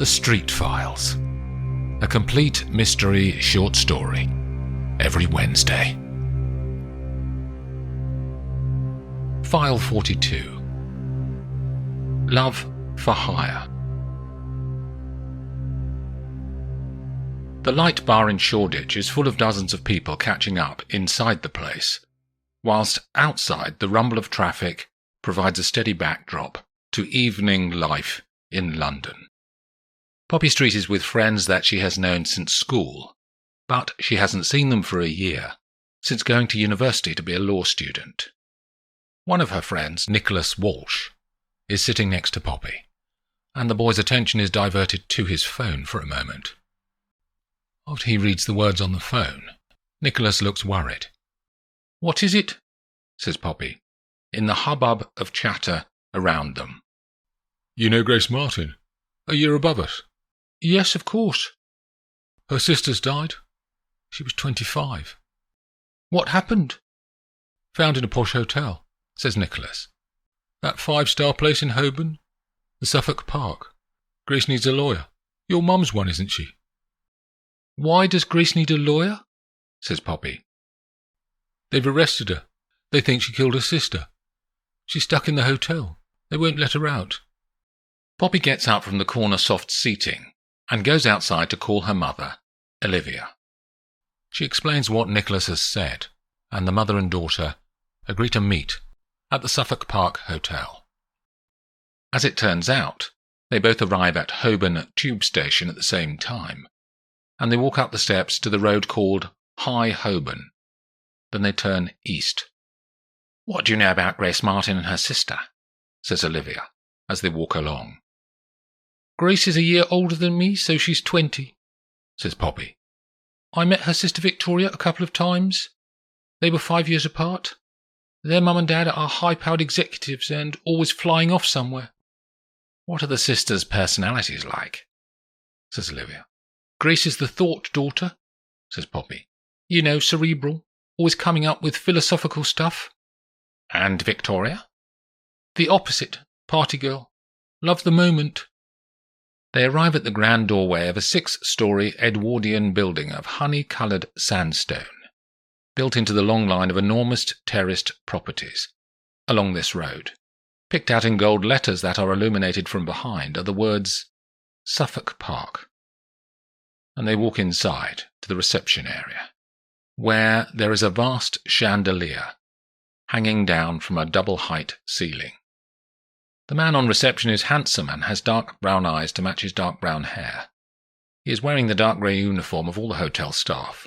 The Street Files. A complete mystery short story. Every Wednesday. File 42. Love for Hire. The Light Bar in Shoreditch is full of dozens of people catching up inside the place, whilst outside the rumble of traffic provides a steady backdrop to evening life in London. Poppy Street is with friends that she has known since school, but she hasn't seen them for a year, since going to university to be a law student. One of her friends, Nicholas Walsh, is sitting next to Poppy, and the boy's attention is diverted to his phone for a moment. After he reads the words on the phone, Nicholas looks worried. "What is it?" says Poppy, in the hubbub of chatter around them. "You know Grace Martin? A year above us?" "Yes, of course." "Her sister's died. She was 25. "What happened?" "Found in a posh hotel," says Nicholas. "That 5-star place in Holborn, the Suffolk Park. Grace needs a lawyer. Your mum's one, isn't she?" "Why does Grace need a lawyer?" says Poppy. "They've arrested her. They think she killed her sister. She's stuck in the hotel. They won't let her out." Poppy gets up from the corner soft seating and goes outside to call her mother, Olivia. She explains what Nicholas has said, and the mother and daughter agree to meet at the Suffolk Park Hotel. As it turns out, they both arrive at Holborn Tube Station at the same time, and they walk up the steps to the road called High Holborn. Then they turn east. "What do you know about Grace Martin and her sister?" says Olivia, as they walk along. "Grace is a year older than me, so she's 20, says Poppy. "I met her sister Victoria a couple of times. They were 5 years apart. Their mum and dad are high-powered executives and always flying off somewhere." "What are the sisters' personalities like?" says Olivia. "Grace is the thought daughter," says Poppy. "You know, cerebral, always coming up with philosophical stuff." "And Victoria?" "The opposite, party girl. Love the moment." They arrive at the grand doorway of a 6-story Edwardian building of honey-coloured sandstone, built into the long line of enormous terraced properties along this road. Picked out in gold letters that are illuminated from behind are the words Suffolk Park. And they walk inside to the reception area, where there is a vast chandelier hanging down from a double-height ceiling. The man on reception is handsome and has dark brown eyes to match his dark brown hair. He is wearing the dark grey uniform of all the hotel staff,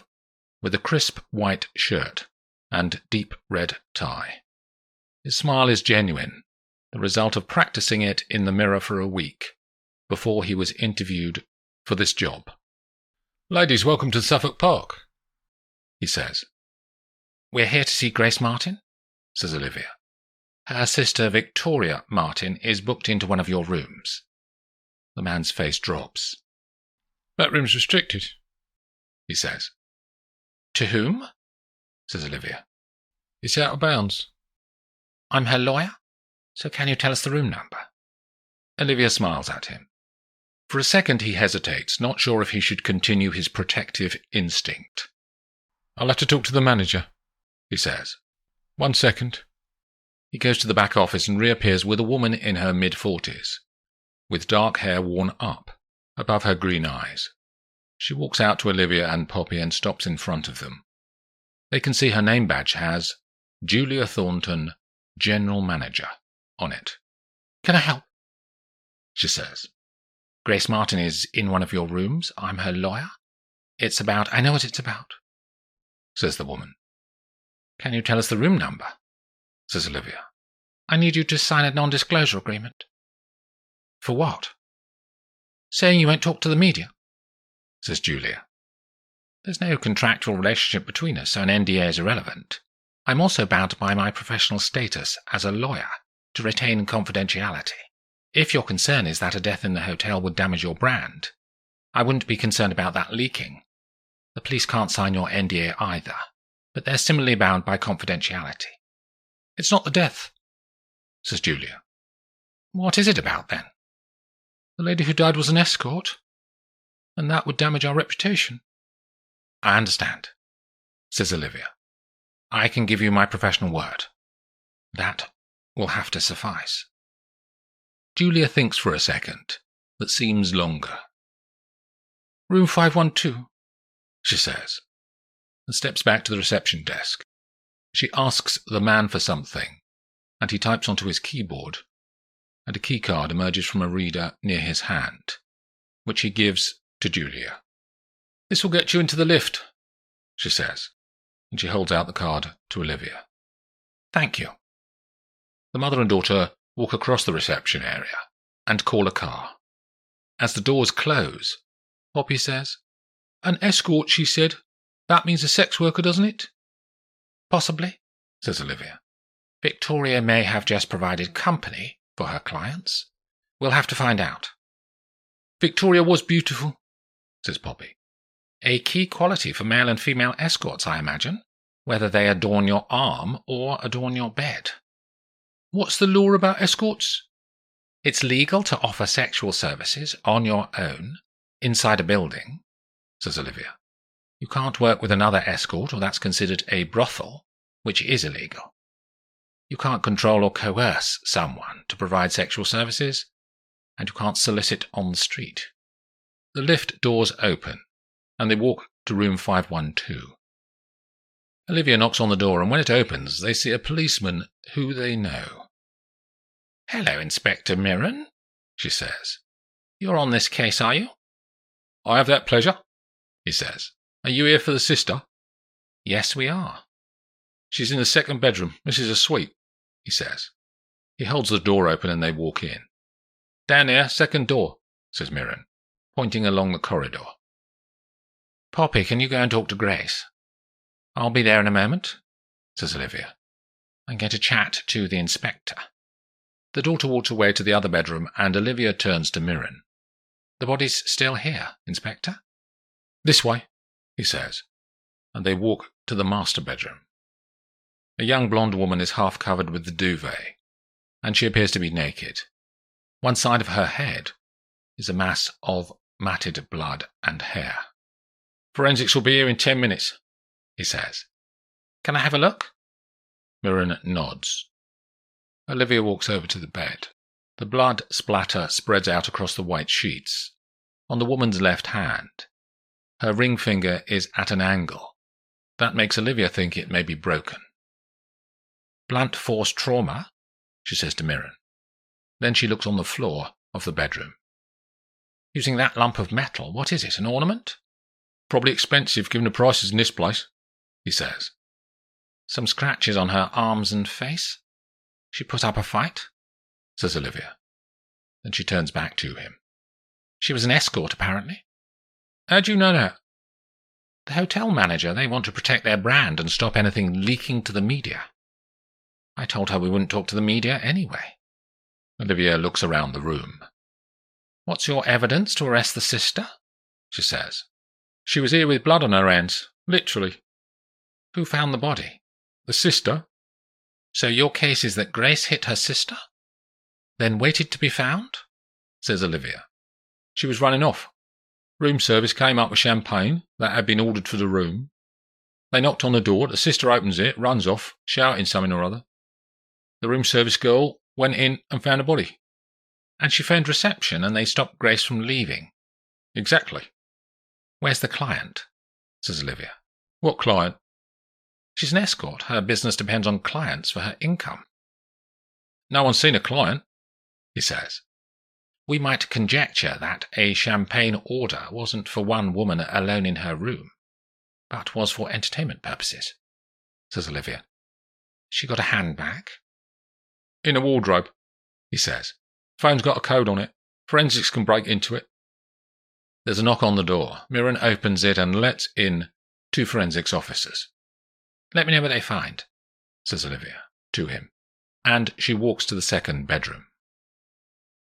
with a crisp white shirt and deep red tie. His smile is genuine, the result of practicing it in the mirror for a week before he was interviewed for this job. "Ladies, welcome to Suffolk Park," he says. "We're here to see Grace Martin," says Olivia. "Her sister Victoria Martin is booked into one of your rooms." The man's face drops. "That room's restricted," he says. "To whom?" says Olivia. "It's out of bounds." "I'm her lawyer, so can you tell us the room number?" Olivia smiles at him. For a second he hesitates, not sure if he should continue his protective instinct. "I'll have to talk to the manager," he says. "1 second." He goes to the back office and reappears with a woman in her mid-40s, with dark hair worn up above her green eyes. She walks out to Olivia and Poppy and stops in front of them. They can see her name badge has Julia Thornton, General Manager, on it. "Can I help?" she says. "Grace Martin is in one of your rooms. I'm her lawyer. I know what it's about," says the woman. "Can you tell us the room number?" says Olivia. "I need you to sign a non-disclosure agreement." "For what?" "Saying you won't talk to the media," says Julia. "There's no contractual relationship between us, so an NDA is irrelevant. I'm also bound by my professional status as a lawyer to retain confidentiality. If your concern is that a death in the hotel would damage your brand, I wouldn't be concerned about that leaking. The police can't sign your NDA either, but they're similarly bound by confidentiality." "It's not the death," says Julia. "What is it about, then?" The lady who died was an escort, and that would damage our reputation. I understand, says Olivia. I can give you my professional word. That will have to suffice. Julia thinks for a second, that seems longer. Room 512, she says, and steps back to the reception desk. She asks the man for something, and he types onto his keyboard, and a keycard emerges from a reader near his hand, which he gives to Julia. This will get you into the lift, she says, and she holds out the card to Olivia. Thank you. The mother and daughter walk across the reception area and call a car. As the doors close, Poppy says, An escort, she said. That means a sex worker, doesn't it? Possibly, says Olivia. Victoria may have just provided company for her clients. We'll have to find out. Victoria was beautiful, says Poppy. A key quality for male and female escorts, I imagine, whether they adorn your arm or adorn your bed. What's the law about escorts? It's legal to offer sexual services on your own, inside a building, says Olivia. You can't work with another escort, or that's considered a brothel, which is illegal. You can't control or coerce someone to provide sexual services, and you can't solicit on the street. The lift doors open, and they walk to room 512. Olivia knocks on the door, and when it opens, they see a policeman who they know. Hello, Inspector Mirren, she says. You're on this case, are you? I have that pleasure, he says. Are you here for the sister? Yes, we are. She's in the second bedroom. This is a suite, he says. He holds the door open and they walk in. Down there, second door, says Mirren, pointing along the corridor. Poppy, can you go and talk to Grace? I'll be there in a moment, says Olivia, and get a chat to the inspector. The daughter walks away to the other bedroom, and Olivia turns to Mirren. The body's still here, Inspector? This way, he says, and they walk to the master bedroom. A young blonde woman is half covered with the duvet, and she appears to be naked. One side of her head is a mass of matted blood and hair. Forensics will be here in 10 minutes, he says. Can I have a look? Mirren nods. Olivia walks over to the bed. The blood splatter spreads out across the white sheets. On the woman's left hand, her ring finger is at an angle. That makes Olivia think it may be broken. Blunt force trauma, she says to Mirren. Then she looks on the floor of the bedroom. Using that lump of metal, what is it, an ornament? Probably expensive given the prices in this place, he says. Some scratches on her arms and face? She put up a fight, says Olivia. Then she turns back to him. She was an escort, apparently. How do you know that? The hotel manager, they want to protect their brand and stop anything leaking to the media. I told her we wouldn't talk to the media anyway. Olivia looks around the room. What's your evidence to arrest the sister? She says. She was here with blood on her hands, literally. Who found the body? The sister. So your case is that Grace hit her sister? Then waited to be found? Says Olivia. She was running off. Room service came up with champagne that had been ordered for the room. They knocked on the door, the sister opens it, runs off, shouting something or other. The room service girl went in and found a body. And she phoned reception and they stopped Grace from leaving? Exactly. Where's the client? Says Olivia. What client? She's an escort. Her business depends on clients for her income. No one's seen a client, he says. We might conjecture that a champagne order wasn't for one woman alone in her room, but was for entertainment purposes, says Olivia. She got a handbag? In a wardrobe, he says. Phone's got a code on it. Forensics can break into it. There's a knock on the door. Mirren opens it and lets in 2 forensics officers. Let me know what they find, says Olivia to him, and she walks to the second bedroom.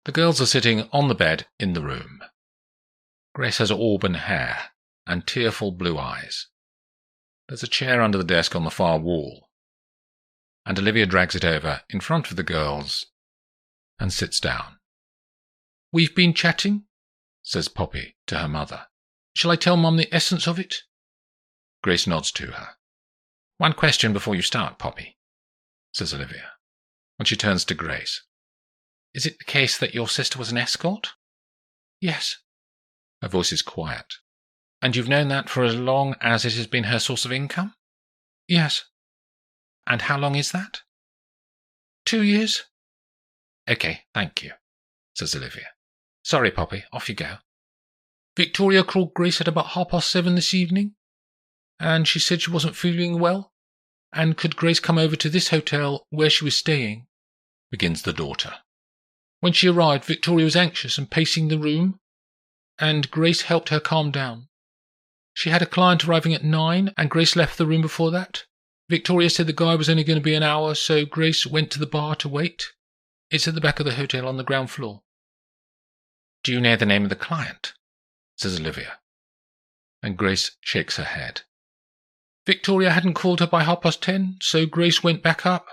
The girls are sitting on the bed in the room. Grace has auburn hair and tearful blue eyes. There's a chair under the desk on the far wall, and Olivia drags it over in front of the girls and sits down. "We've been chatting," says Poppy to her mother. "Shall I tell Mum the essence of it?" Grace nods to her. "One question before you start, Poppy," says Olivia. And she turns to Grace. "Is it the case that your sister was an escort?" "Yes." Her voice is quiet. "And you've known that for as long as it has been her source of income?" "Yes." "And how long is that?" 2 years. "Okay, thank you," says Olivia. "Sorry, Poppy, off you go." "Victoria called Grace at about 7:30 this evening, and she said she wasn't feeling well, and could Grace come over to this hotel where she was staying," begins the daughter. "When she arrived, Victoria was anxious and pacing the room, and Grace helped her calm down. She had a client arriving at 9, and Grace left the room before that. Victoria said the guy was only going to be an hour, so Grace went to the bar to wait. It's at the back of the hotel on the ground floor." "Do you know the name of the client?" says Olivia. And Grace shakes her head. "Victoria hadn't called her by 10:30, so Grace went back up,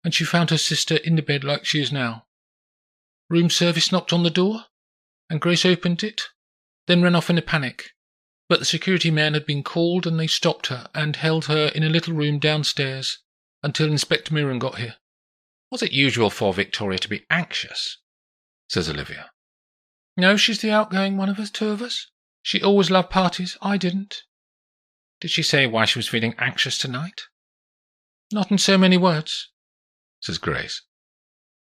and she found her sister in the bed like she is now. Room service knocked on the door, and Grace opened it, then ran off in a panic. But the security men had been called, and they stopped her and held her in a little room downstairs until Inspector Mirren got here." "Was it usual for Victoria to be anxious?" says Olivia. "No, she's the outgoing one of us, 2 of us. She always loved parties. I didn't." "Did she say why she was feeling anxious tonight?" "Not in so many words," says Grace.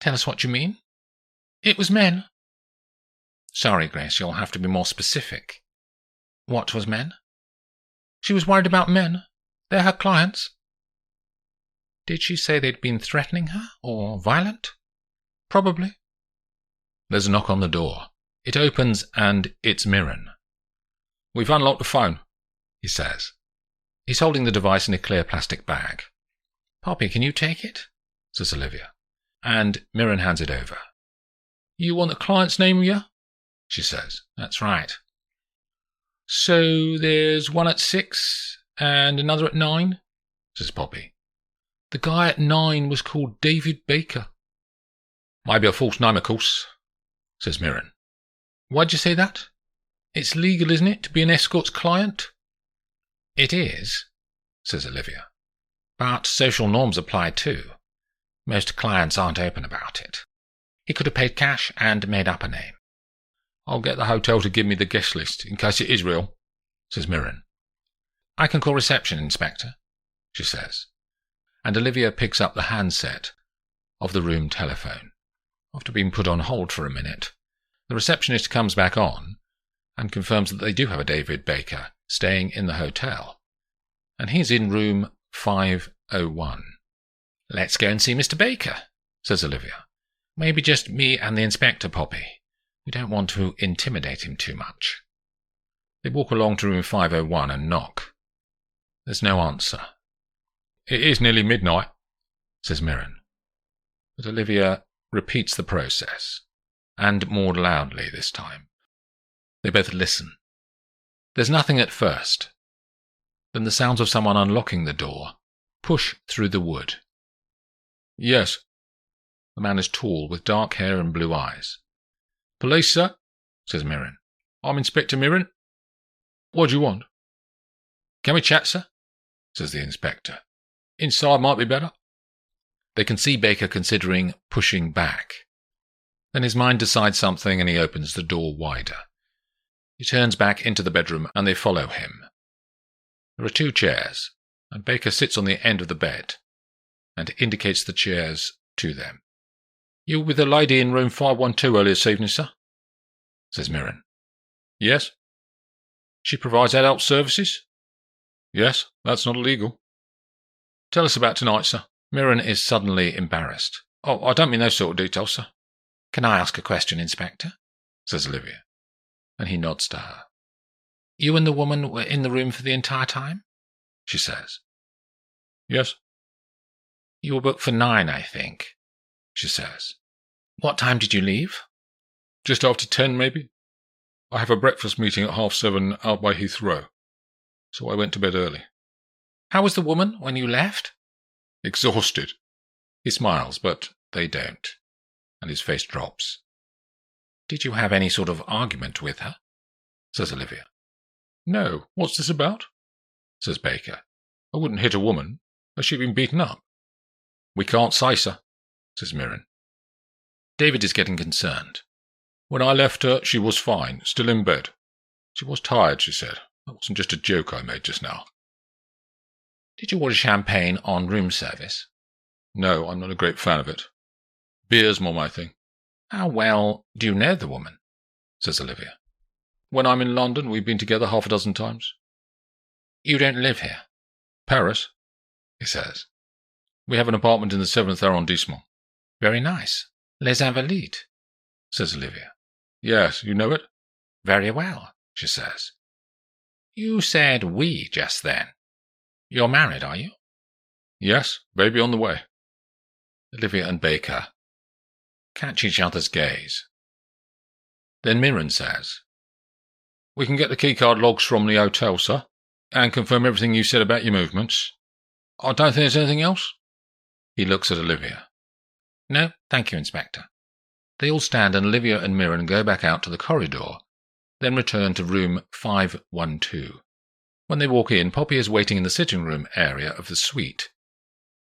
"Tell us what you mean." "It was men." "Sorry, Grace, you'll have to be more specific. What was men?" "She was worried about men. They're her clients." "Did she say they'd been threatening her, or violent?" "Probably." There's a knock on the door. It opens, and it's Mirren. "We've unlocked the phone," he says. He's holding the device in a clear plastic bag. "Poppy, can you take it?" says Olivia. And Mirren hands it over. "You want the client's name, yeah?" she says. "That's right." "So there's one at 6 and another at 9, says Poppy. "The guy at 9 was called David Baker." "Maybe a false name, of course," says Mirren. "Why'd you say that? It's legal, isn't it, to be an escort's client?" "It is," says Olivia. "But social norms apply too. Most clients aren't open about it. He could have paid cash and made up a name." "I'll get the hotel to give me the guest list, in case it is real," says Mirren. "I can call reception, Inspector," she says. And Olivia picks up the handset of the room telephone. After being put on hold for a minute, the receptionist comes back on and confirms that they do have a David Baker staying in the hotel, and he's in room 501. "Let's go and see Mr. Baker," says Olivia. "Maybe just me and the inspector, Poppy. We don't want to intimidate him too much." They walk along to room 501 and knock. There's no answer. "It is nearly midnight," says Mirren. But Olivia repeats the process, and more loudly this time. They both listen. There's nothing at first. Then the sounds of someone unlocking the door push through the wood. "Yes." The man is tall, with dark hair and blue eyes. "Police, sir?" says Mirren. "I'm Inspector Mirren. What do you want?" "Can we chat, sir?" says the inspector. "Inside might be better." They can see Baker considering pushing back. Then his mind decides something and he opens the door wider. He turns back into the bedroom and they follow him. There are 2 chairs, and Baker sits on the end of the bed and indicates the chairs to them. "You were with a lady in room 512 earlier this evening, sir?" says Mirren. "Yes." "She provides adult services?" "Yes, that's not illegal." "Tell us about tonight, sir." Mirren is suddenly embarrassed. "Oh, I don't mean those sort of details, sir." "Can I ask a question, Inspector?" says Olivia, and he nods to her. "You and the woman were in the room for the entire time?" she says. "Yes." "You were booked for 9, I think," she says. "What time did you leave?" "Just after 10, maybe. I have a breakfast meeting at 7:30 out by Heathrow, so I went to bed early." "How was the woman when you left?" "Exhausted." He smiles, but they don't, and his face drops. Did you have any sort of argument with her? Says Olivia. No, what's this about? Says Baker. I wouldn't hit a woman. Has she been beaten up? We can't say, sir, says Mirren. David is getting concerned. When I left her, she was fine, still in bed. She was tired, she said. That wasn't just a joke I made just now. Did you order champagne on room service? No, I'm not a great fan of it. Beer's more my thing. How well do you know the woman? Says Olivia. When I'm in London, we've been together half a dozen times. You don't live here? Paris, he says. We have an apartment in the 7th arrondissement. Very nice. Les Invalides, says Olivia. Yes, you know it? Very well, she says. You said we just then. You're married, are you? Yes, baby on the way. Olivia and Baker catch each other's gaze. Then Mirren says, We can get the keycard logs from the hotel, sir, and confirm everything you said about your movements. I don't think there's anything else. He looks at Olivia. No, thank you, Inspector. They all stand and Olivia and Mirren go back out to the corridor, then return to room 512. When they walk in, Poppy is waiting in the sitting room area of the suite,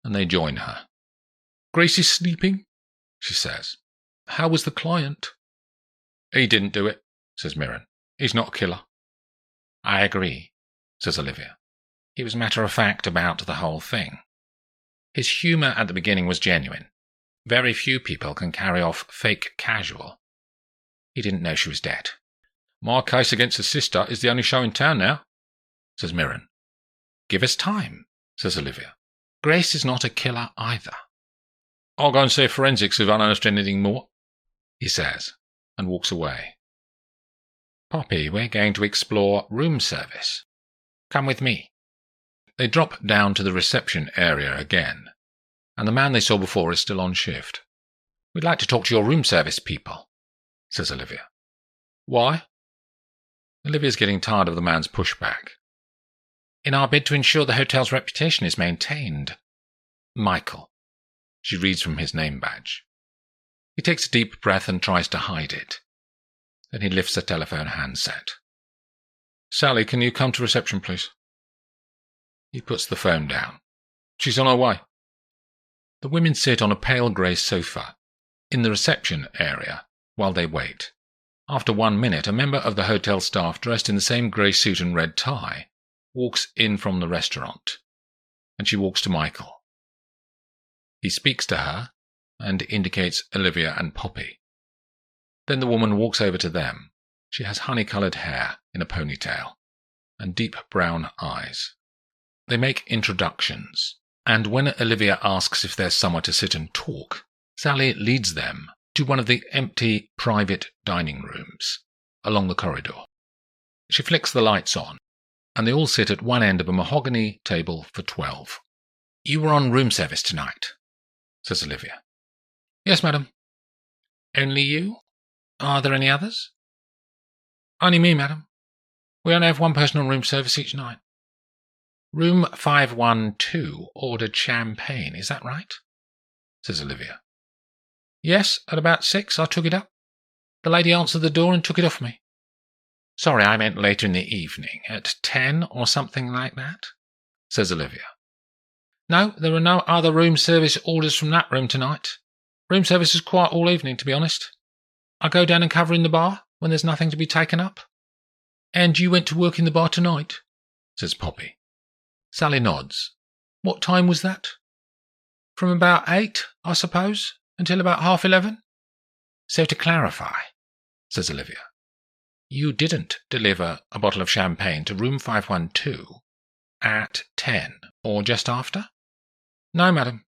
and they join her. Grace is sleeping, she says. How was the client? He didn't do it, says Mirren. He's not a killer. I agree, says Olivia. He was matter-of-fact about the whole thing. His humour at the beginning was genuine. Very few people can carry off fake casual. He didn't know she was dead. My case against the sister is the only show in town now, says Mirren. Give us time, says Olivia. Grace is not a killer either. I'll go and see forensics if I don't understand anything more, he says, and walks away. Poppy, we're going to explore room service. Come with me. They drop down to the reception area again, and the man they saw before is still on shift. We'd like to talk to your room service people, says Olivia. Why? Olivia's getting tired of the man's pushback. In our bid to ensure the hotel's reputation is maintained. Michael. She reads from his name badge. He takes a deep breath and tries to hide it. Then he lifts a telephone handset. Sally, can you come to reception, please? He puts the phone down. She's on her way. The women sit on a pale grey sofa in the reception area while they wait. After 1 minute, a member of the hotel staff dressed in the same grey suit and red tie walks in from the restaurant, and she walks to Michael. He speaks to her and indicates Olivia and Poppy. Then the woman walks over to them. She has honey-coloured hair in a ponytail and deep brown eyes. They make introductions, and when Olivia asks if there's somewhere to sit and talk, Sally leads them to one of the empty private dining rooms along the corridor. She flicks the lights on, and they all sit at one end of a mahogany table for 12. You were on room service tonight, says Olivia. Yes, madam. Only you? Are there any others? Only me, madam. We only have one person on room service each night. Room 512 ordered champagne, is that right? Says Olivia. Yes, at about 6 I took it up. The lady answered the door and took it off me. Sorry, I meant later in the evening, at 10 or something like that, says Olivia. No, there are no other room service orders from that room tonight. Room service is quiet all evening, to be honest. I go down and cover in the bar when there's nothing to be taken up. And you went to work in the bar tonight, says Poppy. Sally nods. What time was that? From about 8, I suppose, until about 11:30. So to clarify, says Olivia, you didn't deliver a bottle of champagne to room 512 at 10 or just after? No, madam.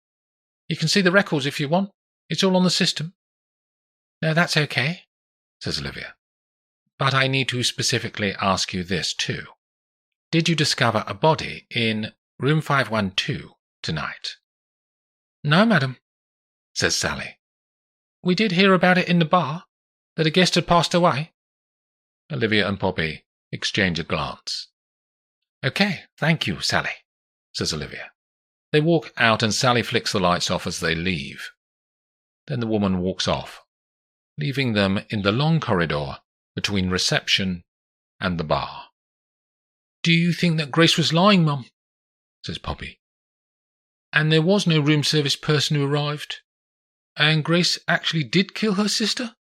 You can see the records if you want. It's all on the system. No, that's okay, says Olivia. But I need to specifically ask you this too. Did you discover a body in room 512 tonight? No, madam, says Sally. We did hear about it in the bar, that a guest had passed away. Olivia and Poppy exchange a glance. Okay, thank you, Sally, says Olivia. They walk out and Sally flicks the lights off as they leave. Then the woman walks off, leaving them in the long corridor between reception and the bar. "Do you think that Grace was lying, Mum?" says Poppy. "And there was no room service person who arrived? And Grace actually did kill her sister?"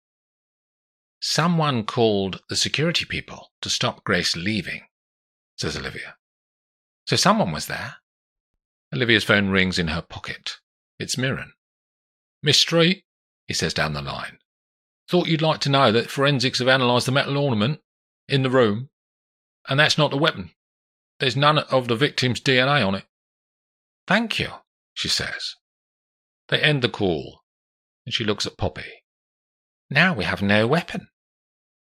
"Someone called the security people to stop Grace leaving," says Olivia. "So someone was there." Olivia's phone rings in her pocket. It's Mirren. "Miss Street," he says down the line. "Thought you'd like to know that forensics have analysed the metal ornament in the room, and that's not the weapon. There's none of the victim's DNA on it." "Thank you," she says. They end the call, and she looks at Poppy. "Now we have no weapon."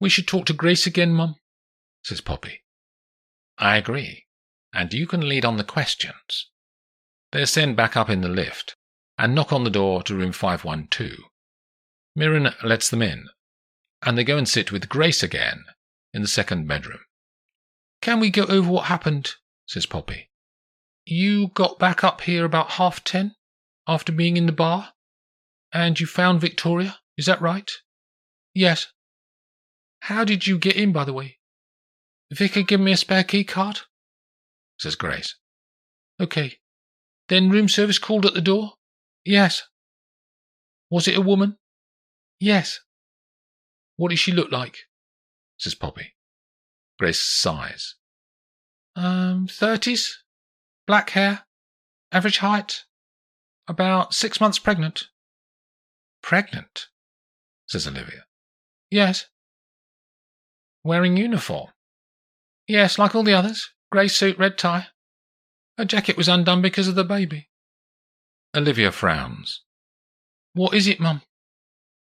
"We should talk to Grace again, Mum," says Poppy. "I agree, and you can lead on the questions." They ascend back up in the lift and knock on the door to room 512. Mirren lets them in, and they go and sit with Grace again in the second bedroom. "Can we go over what happened?" says Poppy. "You got back up here about 10:30 after being in the bar, and you found Victoria, is that right?" "Yes." "How did you get in, by the way?" "Vicar give me a spare key card," says Grace. "OK. Then room service called at the door?" "Yes." "Was it a woman?" "Yes." "What did she look like?" says Poppy. Grace sighs. 30s, black hair, average height, about 6 months pregnant." "Pregnant?" says Olivia. "Yes." "Wearing uniform?" "Yes, like all the others. Grey suit, red tie. Her jacket was undone because of the baby." Olivia frowns. "What is it, Mum?"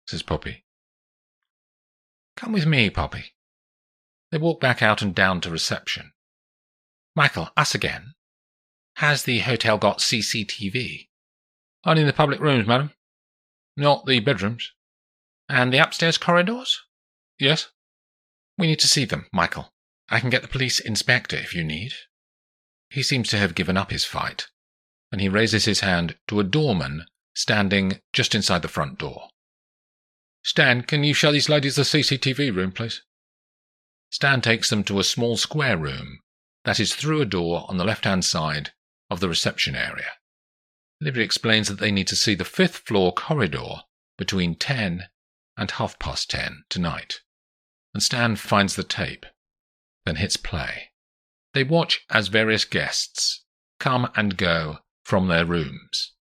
says Poppy. "Come with me, Poppy." They walk back out and down to reception. "Michael, us again. Has the hotel got CCTV?" "Only in the public rooms, madam. Not the bedrooms." "And the upstairs corridors?" "Yes." "We need to see them, Michael. I can get the police inspector if you need." He seems to have given up his fight, and he raises his hand to a doorman standing just inside the front door. "Stan, can you show these ladies the CCTV room, please?" Stan takes them to a small square room that is through a door on the left-hand side of the reception area. Olivia explains that they need to see the 5th floor corridor between 10 and 10:30 tonight, and Stan finds the tape, then hits play. They watch as various guests come and go from their rooms.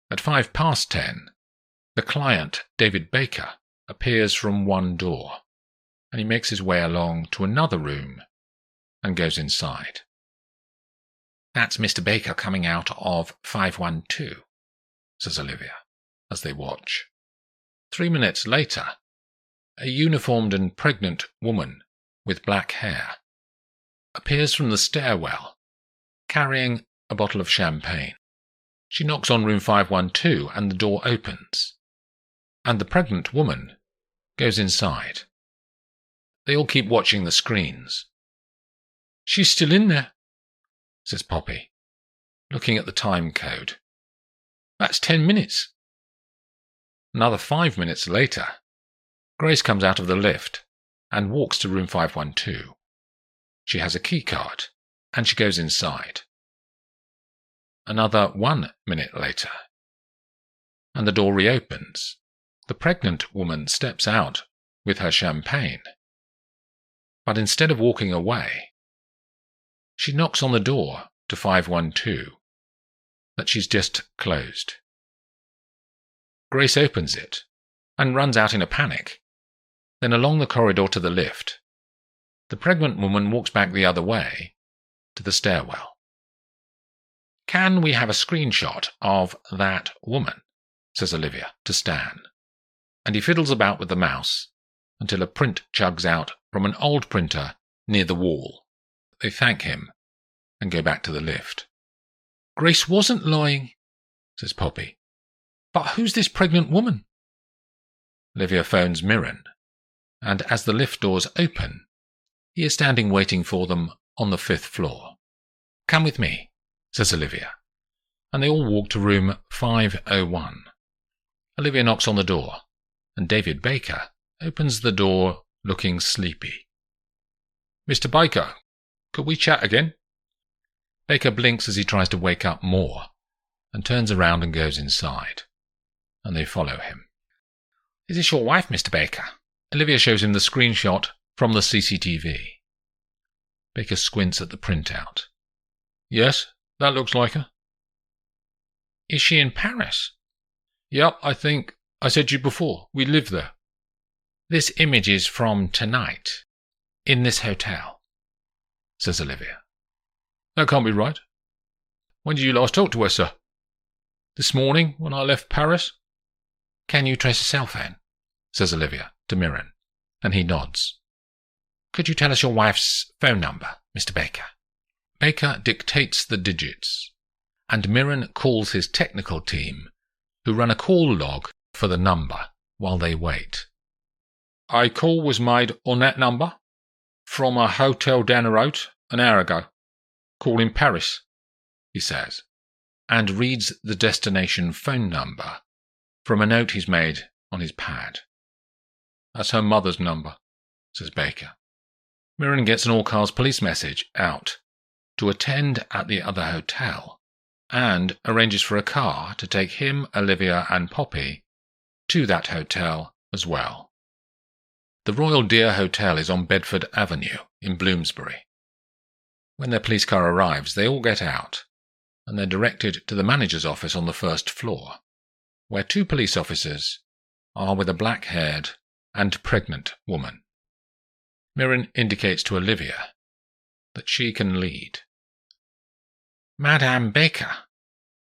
At 10:05, the client, David Baker, appears from one door, and he makes his way along to another room and goes inside. "That's Mr. Baker coming out of 512, says Olivia, as they watch. 3 minutes later, a uniformed and pregnant woman with black hair appears from the stairwell, carrying a bottle of champagne. She knocks on room 512 and the door opens, and the pregnant woman goes inside. They all keep watching the screens. "She's still in there," says Poppy, looking at the time code. "That's 10 minutes. Another 5 minutes later, Grace comes out of the lift and walks to room 512. She has a key card, and she goes inside. Another 1 minute later, and the door reopens. The pregnant woman steps out with her champagne. But instead of walking away, she knocks on the door to 512 that she's just closed. Grace opens it and runs out in a panic, then along the corridor to the lift. The pregnant woman walks back the other way to the stairwell. "Can we have a screenshot of that woman?" says Olivia to Stan, and he fiddles about with the mouse until a print chugs out from an old printer near the wall. They thank him and go back to the lift. "Grace wasn't lying," says Poppy. "But who's this pregnant woman?" Olivia phones Mirren, and as the lift doors open, he is standing waiting for them on the 5th floor. "Come with me," says Olivia, and they all walk to room 501. Olivia knocks on the door, and David Baker opens the door looking sleepy. "Mr. Baker, could we chat again?" Baker blinks as he tries to wake up more, and turns around and goes inside, and they follow him. "Is this your wife, Mr. Baker?" Olivia shows him the screenshot from the CCTV. Baker squints at the printout. "Yes, that looks like her." "Is she in Paris?" "Yep, I think I said to you before, we live there." "This image is from tonight, in this hotel," says Olivia. "That can't be right. When did you last talk to her, sir?" "This morning, when I left Paris." "Can you trace a cell phone?" says Olivia to Mirren, and he nods. "Could you tell us your wife's phone number, Mr. Baker?" Baker dictates the digits, and Mirren calls his technical team, who run a call log for the number while they wait. "A call was made on that number from a hotel down the road an hour ago. Call in Paris," he says, and reads the destination phone number from a note he's made on his pad. "That's her mother's number," says Baker. Mirren gets an all-cars police message out to attend at the other hotel and arranges for a car to take him, Olivia and Poppy to that hotel as well. The Royal Deer Hotel is on Bedford Avenue in Bloomsbury. When their police car arrives, they all get out, and they're directed to the manager's office on the first floor, where two police officers are with a black-haired and pregnant woman. Mirren indicates to Olivia that she can lead. "Madame Baker,"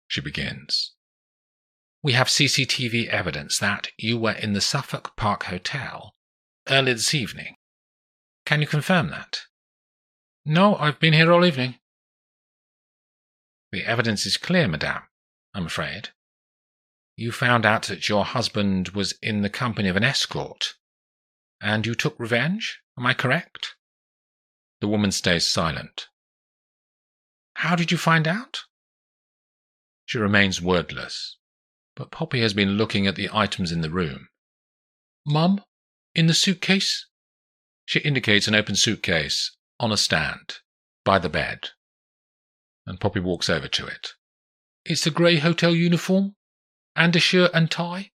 she begins, "we have CCTV evidence that you were in the Suffolk Park Hotel early this evening. Can you confirm that?" "No, I've been here all evening." "The evidence is clear, madame, I'm afraid. You found out that your husband was in the company of an escort, and you took revenge, am I correct?" The woman stays silent. "How did you find out?" She remains wordless, but Poppy has been looking at the items in the room. "Mum, in the suitcase?" She indicates an open suitcase on a stand by the bed, and Poppy walks over to it. "It's a grey hotel uniform, and a shirt and tie."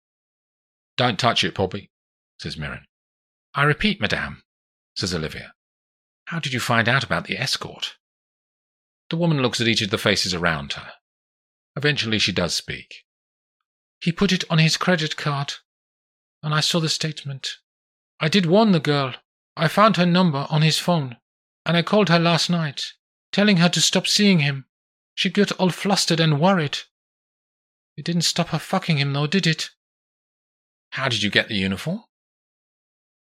"Don't touch it, Poppy," says Mirren. "I repeat, madame," says Olivia. "How did you find out about the escort?" The woman looks at each of the faces around her. Eventually she does speak. "He put it on his credit card, and I saw the statement. I did warn the girl. I found her number on his phone, and I called her last night, telling her to stop seeing him. She got all flustered and worried. It didn't stop her fucking him, though, did it?" "How did you get the uniform?"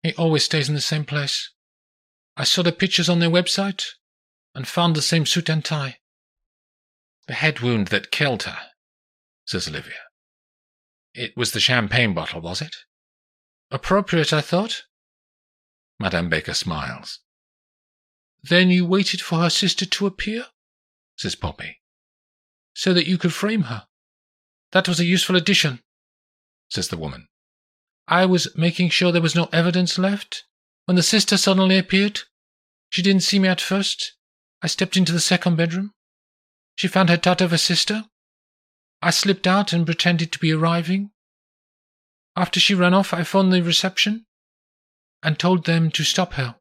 "He always stays in the same place. I saw the pictures on their website, and found the same suit and tie." "The head wound that killed her," says Olivia. "It was the champagne bottle, was it?" "Appropriate, I thought." Madame Baker smiles. "Then you waited for her sister to appear?" says Poppy. "So that you could frame her. That was a useful addition," says the woman. "I was making sure there was no evidence left. When the sister suddenly appeared, she didn't see me at first. I stepped into the second bedroom. She found her out of her sister. I slipped out and pretended to be arriving. After she ran off, I phoned the reception and told them to stop her.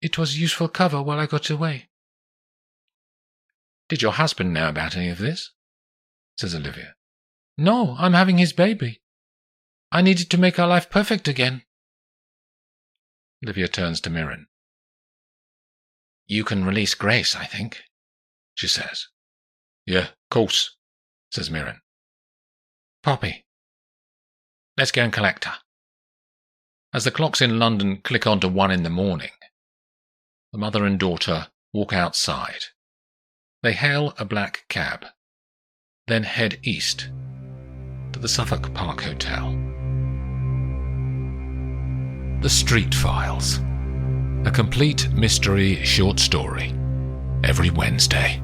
It was useful cover while I got away." "Did your husband know about any of this?" says Olivia. "No, I'm having his baby. I needed to make our life perfect again." Olivia turns to Mirren. "You can release Grace, I think," she says. "Yeah, course," says Mirren. "Poppy, let's go and collect her." As the clocks in London click on to 1 in the morning, the mother and daughter walk outside. They hail a black cab, then head east to the Suffolk Park Hotel. The Street Files, a complete mystery short story, every Wednesday.